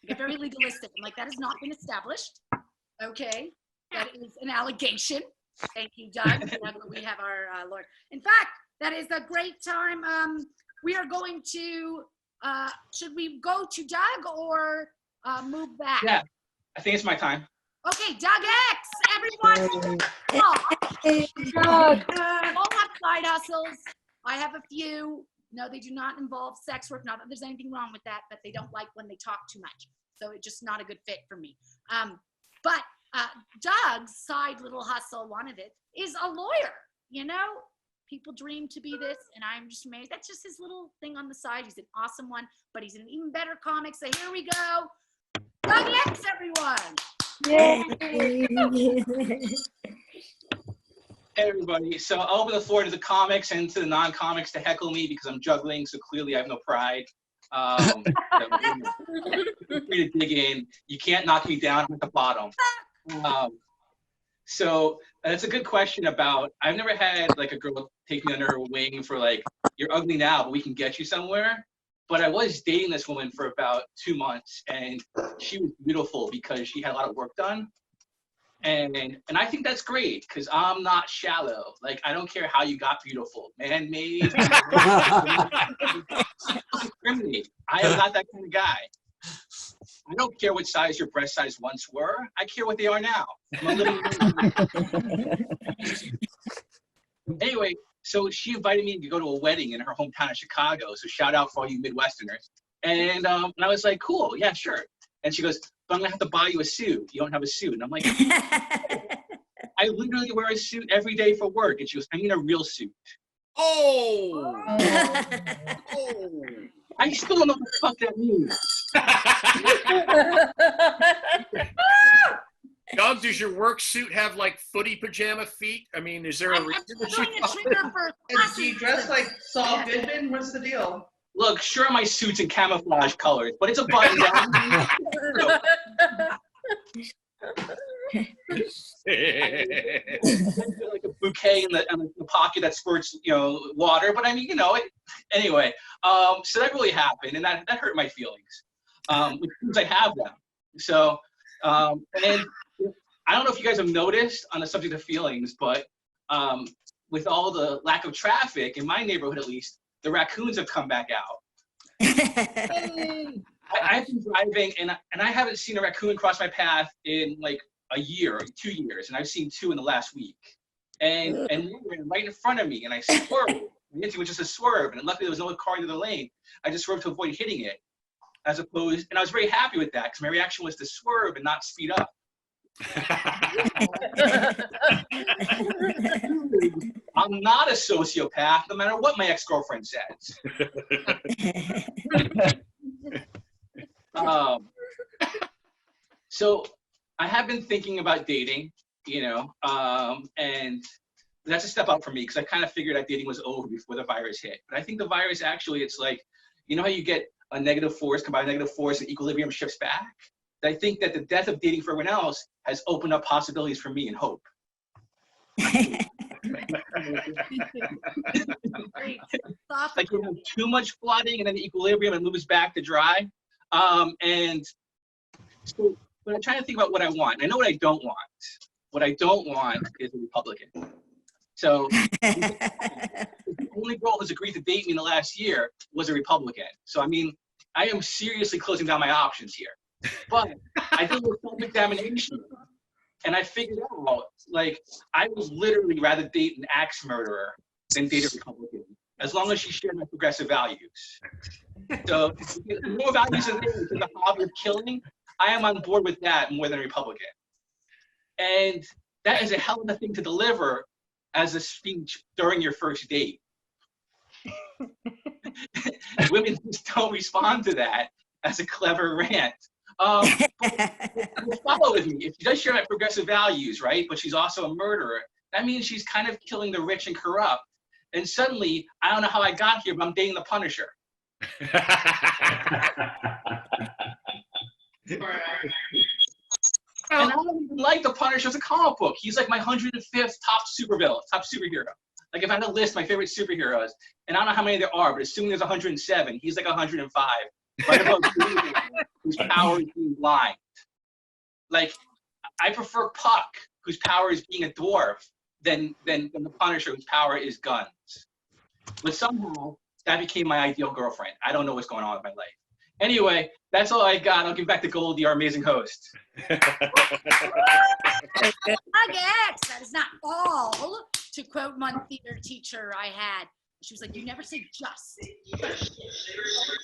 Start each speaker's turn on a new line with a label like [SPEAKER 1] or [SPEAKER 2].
[SPEAKER 1] They get very legalistic. I'm like, that has not been established. Okay, that is an allegation. Thank you, Doug. We have our lawyer. In fact, that is a great time. We are going to, should we go to Doug or move back?
[SPEAKER 2] Yeah, I think it's my time.
[SPEAKER 1] Okay, Doug X, everyone. All have side hustles. I have a few. No, they do not involve sex work. Not that there's anything wrong with that, but they don't like when they talk too much. So it's just not a good fit for me. But Doug's side little hustle, one of it, is a lawyer. You know, people dream to be this, and I'm just amazed. That's just his little thing on the side. He's an awesome one, but he's an even better comic. So here we go. Doug X, everyone.
[SPEAKER 2] Hey everybody, so I'll open the floor to the comics and to the non-comics to heckle me because I'm juggling, so clearly I have no pride. Feel free to dig in. You can't knock me down at the bottom. So that's a good question about, I've never had like a girl take me under her wing for like, you're ugly now, but we can get you somewhere. But I was dating this woman for about 2 months, and she was beautiful because she had a lot of work done. And I think that's great because I'm not shallow. Like, I don't care how you got beautiful. Man-made. Discriminate. I am not that kind of guy. I don't care what size your breast size once were. I care what they are now. I'm a little Anyway, so she invited me to go to a wedding in her hometown of Chicago. So shout out for all you Midwesterners. And I was like, cool, yeah, sure. And she goes, but I'm gonna have to buy you a suit. You don't have a suit. And I'm like, I literally wear a suit every day for work. And she goes, I mean a real suit.
[SPEAKER 3] Oh.
[SPEAKER 2] Oh. I still don't know what the fuck that means.
[SPEAKER 3] Doug, does your work suit have like footy pajama feet? I mean, is there a reason that
[SPEAKER 4] Do you dress like Saul Goodman? What's the deal?
[SPEAKER 2] Look, sure, my suit's in camouflage colors, but it's a button down. Like a bouquet in the pocket that squirts, you know, water. But I mean, you know, anyway. So that really happened, and that hurt my feelings. Because I have them. So, and I don't know if you guys have noticed on the subject of feelings, but with all the lack of traffic in my neighborhood, at least, the raccoons have come back out. I've been driving, and I haven't seen a raccoon cross my path in like a year or 2 years, and I've seen 2 in the last week. And they were right in front of me, and I swerved. The instinct was just a swerve, and luckily there was no car in the lane. I just swerved to avoid hitting it, as opposed, and I was very happy with that because my reaction was to swerve and not speed up. I'm not a sociopath, no matter what my ex-girlfriend says. So I have been thinking about dating, you know, and that's a step up for me because I kind of figured that dating was over before the virus hit. But I think the virus actually, it's like, you know how you get a negative force, combine negative force, and equilibrium shifts back? I think that the death of dating for everyone else has opened up possibilities for me and hope. Like you have too much flooding and then the equilibrium and moves back to dry. And so, but I'm trying to think about what I want. I know what I don't want. What I don't want is a Republican. So the only girl who's agreed to date me in the last year was a Republican. So I mean, I am seriously closing down my options here. But I did a self-examination, and I figured out, like, I would literally rather date an axe murderer than date a Republican, as long as she shared my progressive values. So, the more values are there to the hobby of killing, I am on board with that more than a Republican. And that is a hell of a thing to deliver as a speech during your first date. Women just don't respond to that as a clever rant. Follow with me. If she does share my progressive values, right, but she's also a murderer, that means she's kind of killing the rich and corrupt. And suddenly, I don't know how I got here, but I'm dating the Punisher. And I don't even like the Punisher as a comic book. He's like my 105th top superhero. Like if I had to list my favorite superheroes, and I don't know how many there are, but assuming there's 107, he's like 105. What about David, whose power is being blind? Like, I prefer Puck, whose power is being a dwarf, than the Punisher, whose power is guns. But somehow, that became my ideal girlfriend. I don't know what's going on with my life. Anyway, that's all I got. I'll give back to Goldie, our amazing host.
[SPEAKER 1] Doug X, that is not all. To quote one theater teacher I had, she was like, "You never say just."